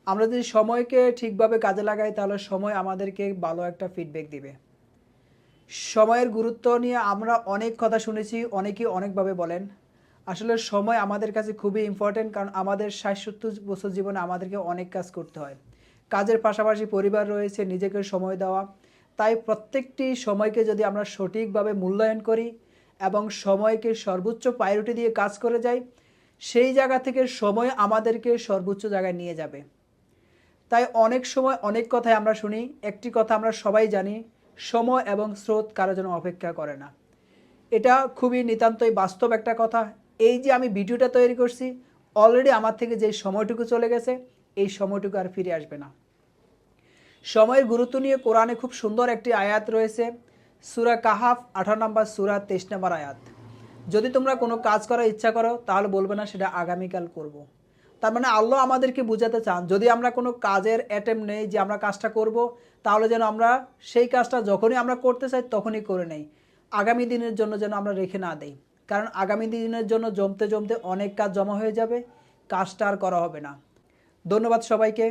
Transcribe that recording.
আমরা যদি সময়কে ঠিকভাবে কাজে লাগাই তাহলে সময় আমাদেরকে ভালো একটা ফিডব্যাক দিবে। সময়ের গুরুত্ব নিয়ে আমরা অনেক কথা শুনেছি, অনেকেই অনেকভাবে বলেন। আসলে সময় আমাদের কাছে খুবই ইম্পর্টেন্ট, কারণ আমাদের ৬০-৭০ বছর জীবনে আমাদেরকে অনেক কাজ করতে হয়। কাজের পাশাপাশি পরিবার রয়েছে, নিজেকে সময় দেওয়া। তাই প্রত্যেকটি সময়কে যদি আমরা সঠিকভাবে মূল্যায়ন করি এবং সময়কে সর্বোচ্চ প্রায়োরিটি দিয়ে কাজ করে যাই, সেই জায়গা থেকে সময় আমাদেরকে সর্বোচ্চ জায়গায় নিয়ে যাবে। তাই অনেক সময় অনেক কথাই আমরা শুনি, একটি কথা আমরা সবাই জানি, সময় এবং স্রোত কারো জন্য অপেক্ষা করে না। এটা খুবই নিতান্তই বাস্তব একটা কথা। এই যে আমি ভিডিওটা তৈরি করছি, অলরেডি আমার থেকে যে সময়টুকু চলে গেছে, এই সময়টুকু আর ফিরে আসবে না। সময়ের গুরুত্ব নিয়ে কোরআনে খুব সুন্দর একটি আয়াত রয়েছে, সূরা কাহাফ 18 নম্বর সূরা 23 নম্বর আয়াত। যদি তোমরা কোনো কাজ করার ইচ্ছা করো তাহলে বলবে না সেটা আগামীকাল করব। তার মানে আল্লাহ আমাদেরকে বোঝাতে চান, যদি আমরা কোনো কাজের অ্যাটেম্প নেই যে আমরা কাজটা করব, তাহলে যেন আমরা সেই কাজটা যখনই আমরা করতে চাই তখনই করে নেই, আগামী দিনের জন্য যেন আমরা রেখে না দেই। কারণ আগামী দিনের জন্য জমতে জমতে অনেক কাজ জমা হয়ে যাবে, কাজটা আর করা হবে না। ধন্যবাদ সবাইকে।